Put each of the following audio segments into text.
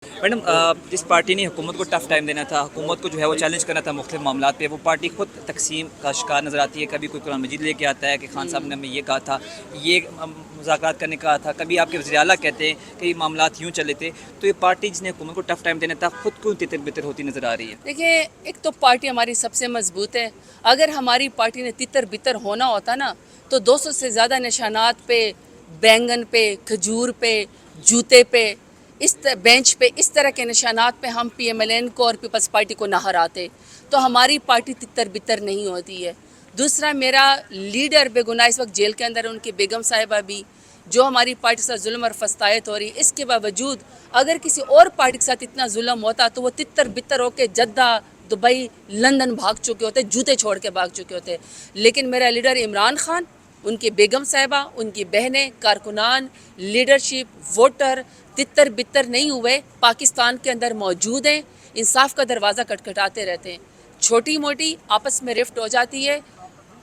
Madam जिस party ने हुकूमत को टफ टाइम देना था, हुकूमत को जो है वो चैलेंज करना था मुख्तलिफ मामलात पे, वो पार्टी खुद तकसीम का शिकार नज़र आती है। कभी कोई कुरान मजीद लेके आता है कि खान साहब ने हमें ये कहा था, ये मुज़ाकरात करने का था, कभी आपके वज़ीर आला कहते हैं कि ये मामलात यूँ चले थे। तो ये पार्टी जिसने हुकूमत को टफ टाइम देना था, खुद क्यों तितर बितर होती नज़र आ रही है? देखिए, एक तो पार्टी हमारी सबसे मजबूत है। अगर हमारी पार्टी ने तितर बितर होना होता ना, तो 200 से ज़्यादा निशानात पे, बैंगन पे, खजूर पे, जूते पे, बेंच पे, इस तरह के निशानात पे हम PMLN को और पीपल्स पार्टी को ना हराते, तो हमारी पार्टी तितर बितर नहीं होती है। दूसरा, मेरा लीडर बेगुनाह इस वक्त जेल के अंदर है, उनकी बेगम साहिबा भी, जो हमारी पार्टी के साथ जुल्म और फस्तायत हो रही है। इसके बावजूद अगर किसी और पार्टी के साथ इतना जुल्म होता तो वो तितर बितर होकर जद्दा, दुबई, लंदन भाग चुके होते, जूते छोड़ के भाग चुके होते। लेकिन मेरा लीडर इमरान खान, उनकी बेगम साहिबा, उनकी बहनें, कारकुनान, लीडरशिप, वोटर तितर बितर नहीं हुए, पाकिस्तान के अंदर मौजूद हैं, इंसाफ का दरवाज़ा खटखटाते रहते हैं। छोटी मोटी आपस में रिफ्ट हो जाती है,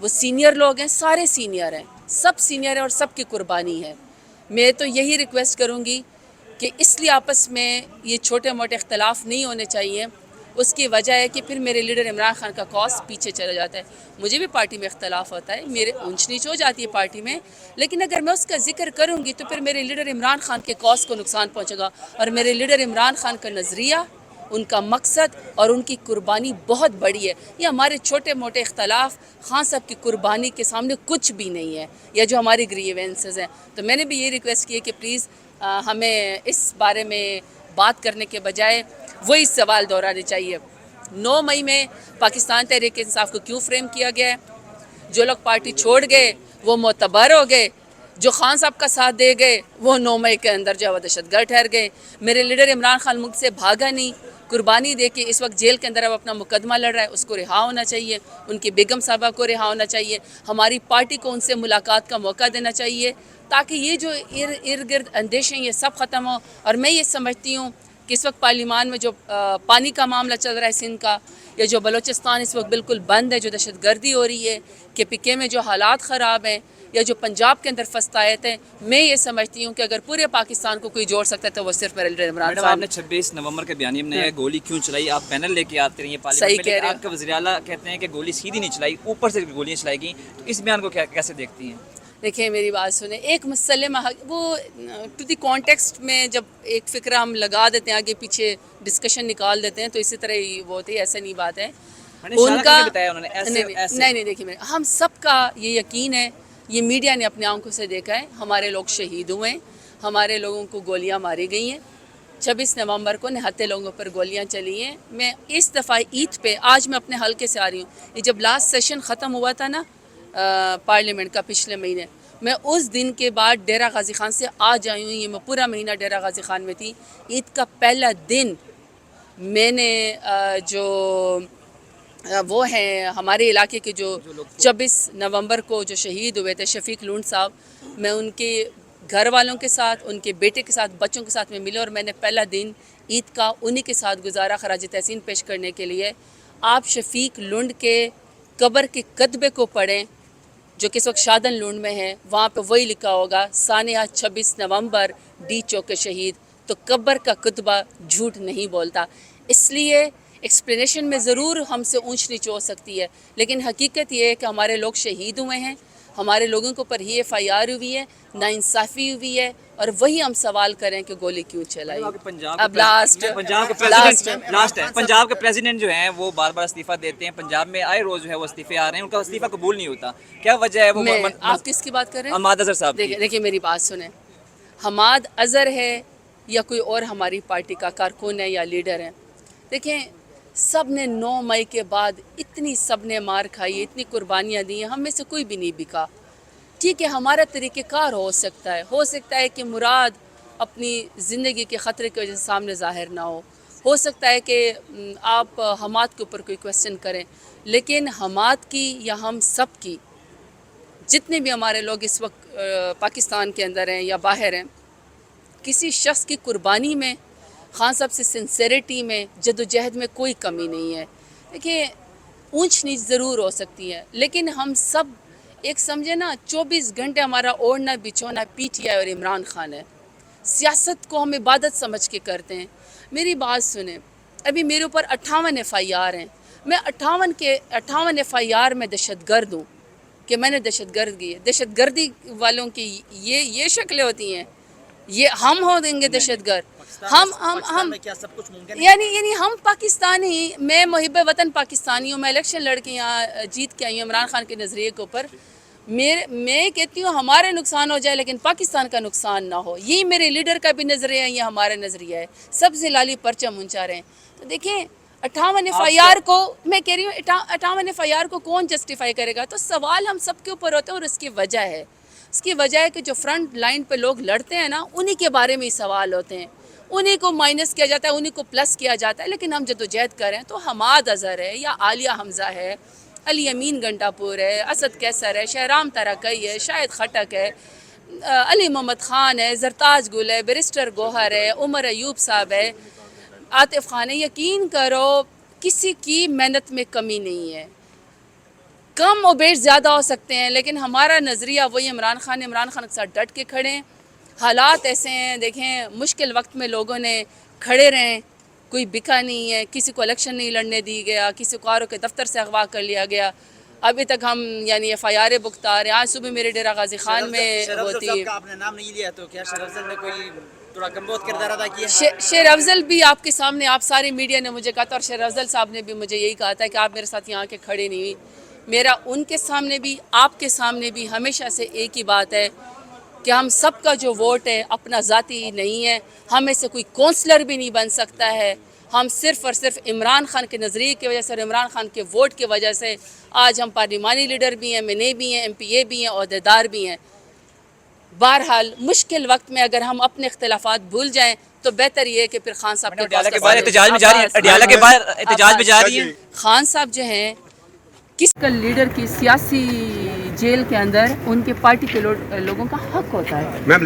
वो सीनियर लोग हैं, सारे सीनियर हैं, सब सीनियर हैं और सब की कुर्बानी है। मैं तो यही रिक्वेस्ट करूँगी कि इसलिए आपस में ये छोटे मोटे इख्तलाफ नहीं होने चाहिए। उसकी वजह है कि फिर मेरे लीडर इमरान खान का कॉज पीछे चला जाता है। मुझे भी पार्टी में इख्तलाफ होता है, मेरे ऊंच नीच हो जाती है पार्टी में, लेकिन अगर मैं उसका जिक्र करूँगी तो फिर मेरे लीडर इमरान खान के कॉज को नुकसान पहुँचेगा। और मेरे लीडर इमरान खान का नज़रिया, उनका मकसद और उनकी कुर्बानी बहुत बड़ी है। ये हमारे छोटे मोटे इख्तलाफ खान साहब की कुर्बानी के सामने कुछ भी नहीं है, या जो हमारी ग्रीवेंसेस हैं। तो मैंने भी ये रिक्वेस्ट की है कि प्लीज़ हमें इस बारे में बात करने के बजाय वही सवाल दोहराने चाहिए। 9 मई में पाकिस्तान तहरीक इंसाफ को क्यों फ्रेम किया गया है? जो लोग पार्टी छोड़ गए वो मोतबर हो गए, जो खान साहब का साथ दे गए वो 9 मई के अंदर जो है दहशतगर्द ठहर गए। मेरे लीडर इमरान खान मुल्क से भागा नहीं, कुर्बानी दे के इस वक्त जेल के अंदर अब अपना मुकदमा लड़ रहा है, उसको रिहा होना चाहिए। उनकी बेगम साहबा को रिहा होना चाहिए। हमारी पार्टी को उनसे मुलाकात का मौका देना चाहिए, ताकि ये जो इर्द गिर्द अंदेशे ये सब ख़त्म हो। और मैं ये समझती हूँ कि इस वक्त पार्लिमान में जो पानी का मामला चल रहा है सिंध का, या जो बलूचिस्तान इस वक्त बिल्कुल बंद है, जो दहशतगर्दी हो रही है, KPK में जो हालात ख़राब हैं, या जो पंजाब के अंदर फस्तायत है, मैं ये समझती हूँ कि अगर पूरे पाकिस्तान को कोई जोड़ सकता है तो वो सिर्फ मेरा लीडर इमरान मैडम खान। आपने 26 नवंबर के बयानिए में नया गोली क्यों चलाई, आप बैनर लेके आते रही हैं सही पार्लियामेंट में, कह लेकिन रहे हो। आपका वज़ीर आला कहते हैं कि गोली सीधी नहीं चलाई, ऊपर से गोलियाँ चलाई गई। तो इस बयान को कैसे देखती हैं? देखिए, मेरी बात सुने, एक मसले में वो टू द कॉन्टेक्स्ट में जब एक फ़िक्रा हम लगा देते हैं, आगे पीछे डिस्कशन निकाल देते हैं, तो इसी तरह ही वो होती है, ऐसा नहीं बात है मैंने इशारा उनका। करके बताया उन्होंने ऐसे ऐसे। नहीं, देखिए मेरे, हम सब का ये यकीन है, ये मीडिया ने अपनी आंखों से देखा है, हमारे लोग शहीद हुए हैं, हमारे लोगों को गोलियां मारी गई हैं। 26 नवंबर को निहत्ते लोगों पर गोलियां चली हैं। मैं इस दफ़ा ईद पे, आज मैं अपने हल्के से आ रही हूँ, ये जब लास्ट सेशन ख़त्म हुआ था ना पार्लियामेंट का पिछले महीने, मैं उस दिन के बाद डेरा गाजी खान से आज आई हूँ। ये मैं पूरा महीना डेरा गाजी खान में थी। ईद का पहला दिन मैंने जो वो हैं हमारे इलाके के जो 26 नवंबर को जो शहीद हुए थे शफीक लूंड साहब, मैं उनके घर वालों के साथ, उनके बेटे के साथ, बच्चों के साथ में मिले, और मैंने पहला दिन ईद का उन्हीं के साथ गुजारा खराज तहसीन पेश करने के लिए। आप शफीक लुंड के कब्र के कतबे को पढ़ें जो कि इस वक्त शादन लुंड में है, वहाँ पे वही लिखा होगा, सानिया 26 नवंबर डी चौके शहीद। तो कब्र का कुतबा झूठ नहीं बोलता। इसलिए एक्सप्लेनेशन में ज़रूर हमसे ऊंच नीच हो सकती है, लेकिन हकीकत ये है कि हमारे लोग शहीद हुए हैं, हमारे लोगों के ऊपर ही FIR हुई है, नाइंसाफ़ी हुई है, और वही हम सवाल करें कि गोली क्यों चलाई। अब लास्ट है, पंजाब के प्रेसिडेंट जो हैं वो बार बार इस्तीफा देते हैं, पंजाब में आए रोज जो है वो इस्तीफे आ रहे हैं, उनका इस्तीफा कबूल नहीं होता। क्या वजह है? वो आप किसकी बात कर रहे हैं? अहमद अजहर साहब की। देखिए मेरी बात सुने, हमाद अज़हर है या कोई और हमारी पार्टी का कारकुन है या लीडर है, देखें सब ने 9 मई के बाद इतनी सब ने मार खाई, इतनी कुर्बानियाँ दी हैं, हम में से कोई भी नहीं बिका। ठीक है, हमारा तरीक़ेकार हो सकता है कि मुराद अपनी ज़िंदगी के ख़तरे की वजह से सामने ज़ाहिर ना हो सकता है कि आप हमाद के ऊपर कोई क्वेश्चन करें, लेकिन हमाद की या हम सब की, जितने भी हमारे लोग इस वक्त पाकिस्तान के अंदर हैं या बाहर हैं, किसी शख्स की कुर्बानी में, खान साहब से सिंसेरिटी में, जद्दोजहद में कोई कमी नहीं है। देखिए, ऊंच नीच ज़रूर हो सकती है, लेकिन हम सब एक समझे ना, 24 घंटे हमारा ओढ़ना बिछोना PTI और इमरान खान है। सियासत को हम इबादत समझ के करते हैं, میری بات سنیں، ابھی میرے اوپر 58 FIR ہیں، میں 58 FIR میں دہشت گرد ہوں کہ میں نے دہشت گرد کی ہے. دہشت گردی والوں کی یہ شکلیں ہوتی ہیں، یہ ہم ہو دیں گے دہشت گرد. ہم کیا سب کچھ ممکن یعنی ہم پاکستانی، میں محب وطن پاکستانی ہوں، میں الیکشن لڑ کے یہاں جیت کے آئی ہوں عمران خان کے نظریے کے اوپر. میں کہتی ہوں ہمارے نقصان ہو جائے لیکن پاکستان کا نقصان نہ ہو. یہی میرے لیڈر کا بھی نظریہ ہے، یہ ہمارا نظریہ ہے. سب سے لالی پرچم اونچا رہے ہیں. تو دیکھیں 58 FIR کو، میں کہہ رہی ہوں 58 FIR کو کون جسٹیفائی کرے گا؟ تو سوال ہم سب کے اوپر ہوتے ہیں اور اس کی وجہ ہے. اس کی وجہ ہے کہ جو فرنٹ لائن پہ لوگ لڑتے ہیں نا، انہی کے بارے میں ہی سوال ہوتے ہیں. انہی کو مائنس کیا جاتا ہے، انہی کو پلس کیا جاتا ہے. لیکن ہم جدوجہد کریں تو حماد اظہر ہے یا عالیہ حمزہ ہے، علی امین گھنٹا پور ہے، اسد کیسر ہے، شہرام ترکئی ہے، شاہد خٹک ہے، علی محمد خان ہے، زرتاج گل ہے، بیرسٹر گوہر ہے، عمر ایوب صاحب ہے، عاطف خان ہے. یقین کرو کسی کی محنت میں کمی نہیں ہے. کم و بیش زیادہ ہو سکتے ہیں لیکن ہمارا نظریہ وہی عمران خان کے ساتھ ڈٹ کے کھڑے ہیں. حالات ایسے ہیں، دیکھیں مشکل وقت میں لوگوں نے کھڑے رہیں، کوئی بکا نہیں ہے. کسی کو الیکشن نہیں لڑنے دی گیا، کسی کو RO کے دفتر سے اغوا کر لیا گیا. ابھی تک ہم یعنی FIR بکتا رہے. آج صبح میرے ڈیرہ غازی خان میں ہوتی ہے. آپ نے نام نہیں لیا تو کیا شیر افضل نے کوئی تھوڑا کم بہت کردار ادا کیا؟ شیر افضل بھی آپ کے سامنے، آپ ساری میڈیا نے مجھے کہا تھا، اور شیر افضل صاحب نے بھی مجھے یہی کہا تھا کہ آپ میرے ساتھ یہاں کے کھڑے نہیں ہوئی. میرا ان کے سامنے بھی آپ کے سامنے بھی ہمیشہ سے ایک ہی بات ہے کہ ہم سب کا جو ووٹ ہے اپنا ذاتی نہیں ہے. ہمیں سے کوئی کونسلر بھی نہیں بن سکتا ہے. ہم صرف اور صرف عمران خان کے نظریے کی وجہ سے اور عمران خان کے ووٹ کی وجہ سے آج ہم پارلیمانی لیڈر بھی ہیں، MNA بھی ہیں، MPA بھی ہیں، عہدیدار بھی ہیں. بہرحال مشکل وقت میں اگر ہم اپنے اختلافات بھول جائیں تو بہتر یہ ہے کہ پھر خان صاحب اڈیالہ کے باہر احتجاج میں جاری ہیں، اڈیالہ کے باہر احتجاج میں جاری ہیں. خان صاحب جو ہیں کس کا لیڈر کی سیاسی جیل کے اندر ان کے پارٹی کے لوگوں کا حق ہوتا ہے.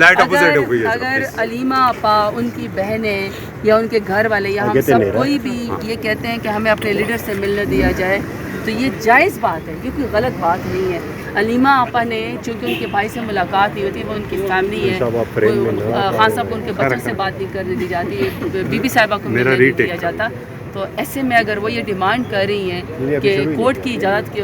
اگر علیمہ آپا، ان کی بہنیں یا ان کے گھر والے یا ہم سب کوئی بھی یہ کہتے ہیں کہ ہمیں اپنے لیڈر سے ملنے دیا جائے تو یہ جائز بات ہے، یہ کوئی غلط بات نہیں ہے. علیمہ آپا نے چونکہ ان کے بھائی سے ملاقات نہیں ہوتی، وہ ان کی فیملی ہے، خان صاحب کو ان کے بچوں سے بات نہیں کرنے دی جاتی، بی بی صاحبہ کو ملنے نہیں دیا جاتا. تو ایسے میں اگر وہ یہ ڈیمانڈ کر رہی ہیں کہ کورٹ کی اجازت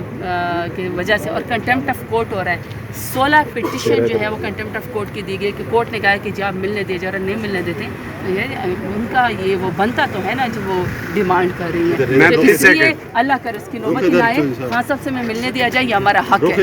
کی وجہ سے، اور کنٹمپٹ آف کورٹ ہو رہا ہے، 16 پٹیشن جو ہے وہ کنٹمپٹ آف کورٹ کی دی گئی کہ کورٹ نے کہا ہے کہ جی آپ ملنے دیا جا رہا، نہیں ملنے دیتے، تو یہ ان کا یہ وہ بنتا تو ہے نا جو وہ ڈیمانڈ کر رہی ہے. اس لیے اللہ کر اس کی نوبت نہ آئے، خان صاحب سے میں ملنے دیا جائے، یہ ہمارا حق ہے.